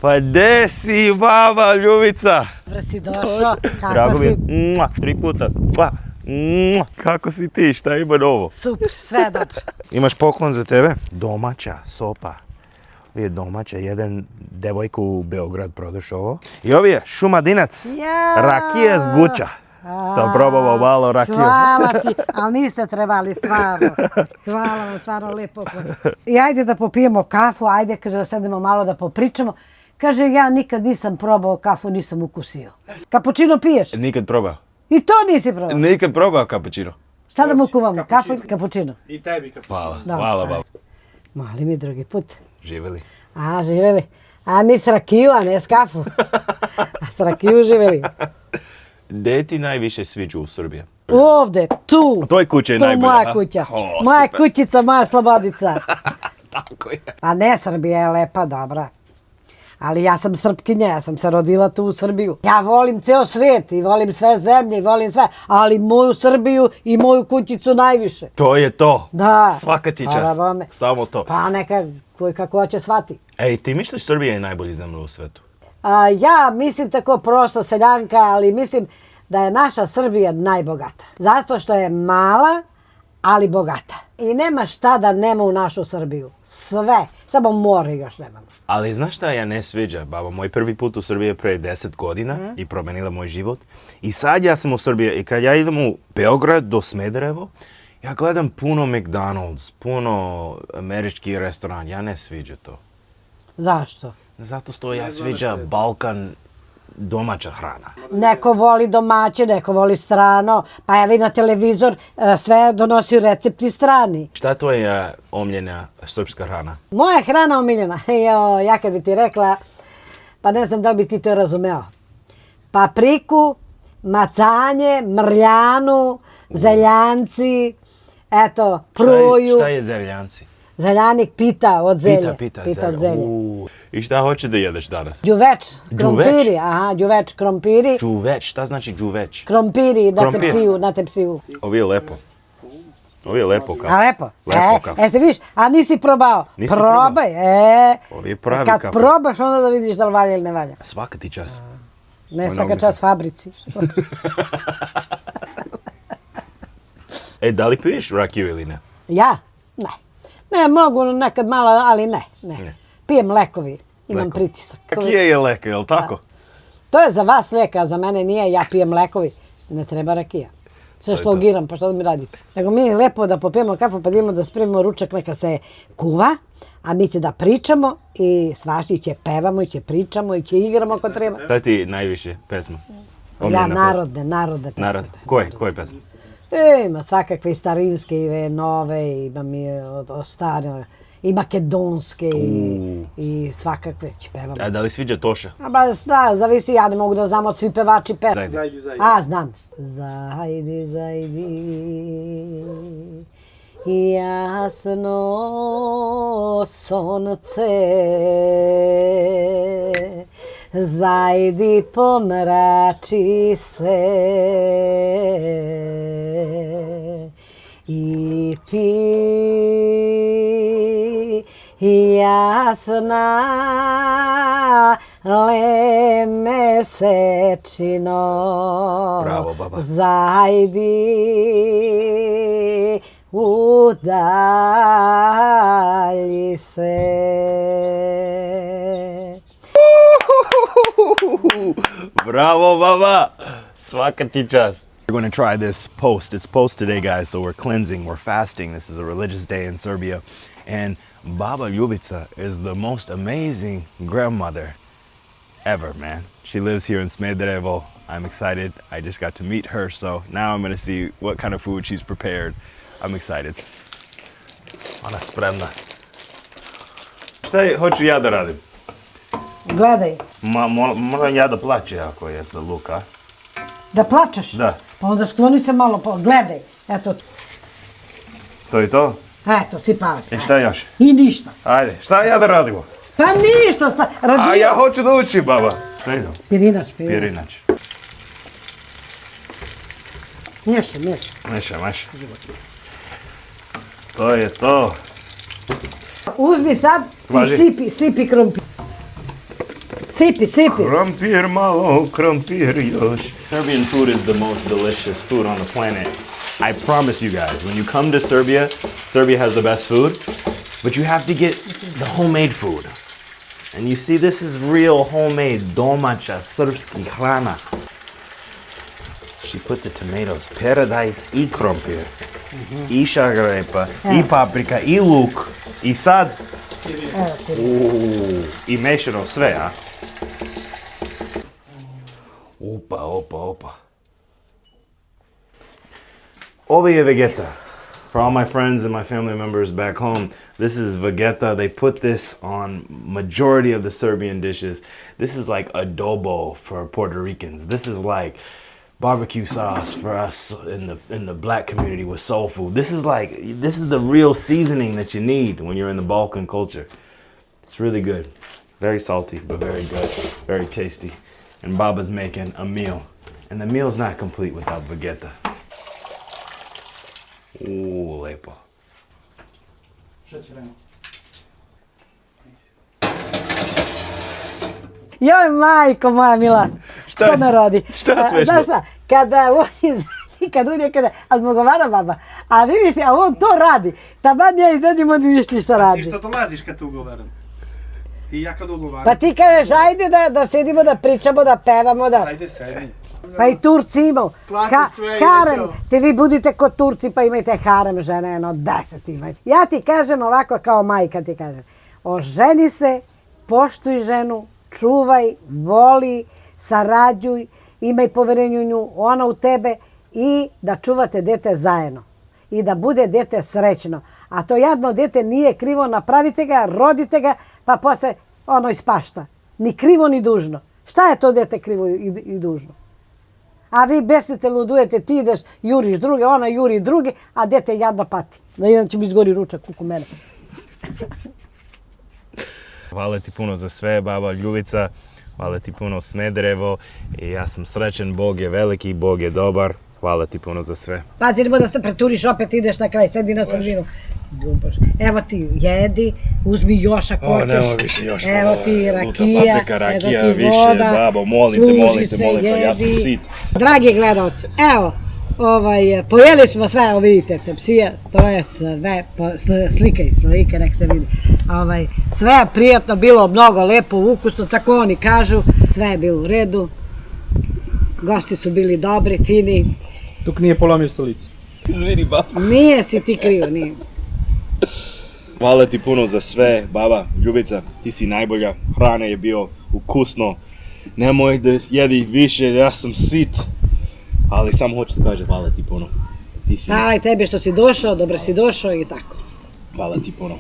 Pa gdje si, baba Ljubica? Dobro si došao, kako Drago mi je. si? 3 puta. Kako si ti, šta ima novo? Super, sve dobro. Imaš poklon za tebe? Domaća sopa. Ovo je domaća, jedan devojku u Beograd prodaš ovo. I ovo je šumadinac, rakija s guča. Da probamo malo rakiju. Hvala ti, ali niste trebali stvarno. Hvala vam, stvarno lepo. I ajde da popijemo kafu, ajde, kaže da sedemo malo da popričamo. Kaže, ja nikad nisam probao kafu, nisam ukusio. Kapućino piješ? Nikad probao. I to nisi probao? Nikad probao kapućino. Šta da mu kuvamo? Kafu ili kapućino? I tebi kapućino. Hvala baba. Mali mi drugi put. Živjeli. A, živjeli. A mi s rakiju, a ne s kafu. A s rakiju živjeli. Gdje ti najviše sviđa u Srbiji? Ovdje, tu. Toj kuća je tu najbolja. Moja kuća. Moja kućica, moja slobodica. Tako je. A ne, Srbija je lepa, dobra. Ali ja sam Srpkinja, ja sam se rodila tu u Srbiju. Ja volim ceo svijet i volim sve zemlje i volim sve, ali moju Srbiju i moju kućicu najviše. To je to. Da. Svaka ti čast. Samo to. Pa neka, kako hoće shvati. Ej, ti misliš Srbija je najbolji zemlja u svetu? Ja mislim tako prosto seljanka, ali mislim da je naša Srbija najbogata. Zato što je mala, ali bogata. I nema šta da nema u našu Srbiju. Sve. Samo more još nemamo. Ali znaš šta ja ne sviđa, baba? Moj prvi put u Srbiji je pre 10 godina i promenila moj život. I sad ja sam u Srbiji i kad ja idem u Beograd do Smederevo, ja gledam puno McDonald's, puno američki restoran. Ja ne sviđa to. Zašto? Zato što ja sviđa Balkan, domaća hrana. Neko voli domaće, neko voli strano, pa ja vidim na televizor sve donosi recepti strani. Šta to je omiljena srpska hrana? Moja hrana omiljena, ja kad bi ti rekla, pa ne znam da li bi ti to razumeo. Papriku, macanje, mrljanu, zeljanci, eto, pruju. Šta je zeljanci? Zeljanik pita od zelje. Pita od zelje. I šta hoće da jedeš danas? Đuveč, krompiri, aha, đuveč, krompiri. Đuveč, šta znači đuveč? Krompiri na tepsiju. Ovo je lepo. Ovo je lepo kafe. A lepo? Lepo kafe. Te vidiš, a nisi probao? Nisam Probaj, Ovo je pravi kad kafe. probaš onda da vidiš da li valja ili ne valja. Svaka ti čas. Ne svaka čas fabrici. Da li piješ rakiju ili ne? Ja? Ne. Ne, mogu nekad malo, ali ne. Pijem lekovi, imam pritisak. Rakija je leka, je li tako? To je za vas leka, a za mene nije, ja pijem lekovi. Ne treba rakija. Sve što logiram, pa što da mi radite. Nego mi je lepo da popijemo kafu pa da idemo da spremimo ručak, neka se kuva, a mi će da pričamo i svašta će pevamo i će pričamo i će igramo ako treba. Šta ti najviše pesma? Ja narodne pesme. Koje pesme? Ima svakakve starinske i nove, imam i od stare, i makedonske i svakakve će pevamo. A da li sviđa Toša? Da, zavisi, ja ne mogu da znam od svi pevači pesme. Zajdi. A, znam. Zajdi, jasno sonce, zajdi pomrači se i ti jasna le mesečino. Bravo, baba. Zajdi udalji se. Bravo, baba! Svaka ti čast. We're going to try this post. It's post today, guys, so we're cleansing, we're fasting. This is a religious day in Serbia. And Baba Ljubica is the most amazing grandmother ever, man. She lives here in Smederevo. I'm excited. I just got to meet her, so now I'm going to see what kind of food she's prepared. I'm excited. Ona spremna. Šta hoću ja da radim? Gledaj. Moram ja da plaćem ako je za luk, a? Da plačeš? Da. Pa onda skloni se malo, gledaj. Eto. To je to? Eto, si pazi. I šta još? I ništa. Ajde, šta ja da radimo? Pa ništa, A ja hoću da učim, baba. Šta je to? Pirinač. Pirinač. Miješa. To je to. Uzmi sad i sipi krompir. Sipi. Krompir malo, krompir još. Serbian food is the most delicious food on the planet. I promise you guys, when you come to Serbia, Serbia has the best food, but you have to get the homemade food. And you see, this is real homemade, domaća, srpski hrana. She put the tomatoes, paradise I krompir, I šargarepa, I paprika, I luk, I sad, I mešano sve, a? Opa. Ovo je vegeta. For all my friends and my family members back home, this is vegeta. They put this on majority of the Serbian dishes. This is like adobo for Puerto Ricans. This is like barbecue sauce for us in the black community with soul food. This is the real seasoning that you need when you're in the Balkan culture. It's really good. Very salty, but very good. Very tasty. And Baba's making a meal. And the meal's not complete without vegeta. Lepo. Joj, majko moja mila, što me rodi? Šta smešno? Znaš šta, kada kaže, a zmogovara baba, a vidiš, a on to radi, taman ja izađem, on vidiš ti što radi. Ti što dolaziš kad te ugovaram? I ja kad ugovaram? Pa ti kažeš, ajde da sedimo, da pričamo, da pevamo, da... Ajde, sedi. Pa i Turci imaju. Plati sve, harem, Joćo. te vi budite kod Turci pa imajte harem žene, jedno 10 imajte. Ja ti kažem ovako kao majka ti kažem, oženi se, poštuj ženu, čuvaj, voli, sarađuj, imaj poverenje u nju, ona u tebe i da čuvate dete zajedno. I da bude dete srećno. A to jadno dete nije krivo, napravite ga, rodite ga, pa posle ono ispašta. Ni krivo ni dužno. Šta je to dete krivo i dužno? A vi besnite, ludujete, ti ideš, juriš druge, ona juri druge, a dete jadno pati. Da jedan će mi izgori ručak kuku mene. Hvala ti puno za sve, baba Ljubica. Hvala ti puno Smederevo. I ja sam srećen, Bog je veliki, Bog je dobar. Hvala ti puno za sve. Pazi, nemoj da se preturiš, opet ideš na kraj, sedi na sredinu. Evo ti, jedi, uzmi još ako hoćeš. Nemoj više još. Evo ti rakija, Paprika, rakija, evo ti više, voda. babo, molim te, ja sam sit. Dragi gledalci, evo, pojeli smo sve, evo vidite te psije, to je sve, slike, nek se vidi. Sve je prijatno, bilo mnogo lepo, ukusno, tako oni kažu, sve je bilo u redu. Gosti su bili dobri, fini. Tuk nije polomio stolicu. Izvini, baba. Nije si ti krivo, nije. Hvala ti puno za sve, baba Ljubica, ti si najbolja, hrana je bio ukusno. Nemoj da jedi više, ja sam sit. Ali samo hoću da kažem hvala ti puno. Hvala tebi što si došao, dobro si došao i tako. Hvala ti puno.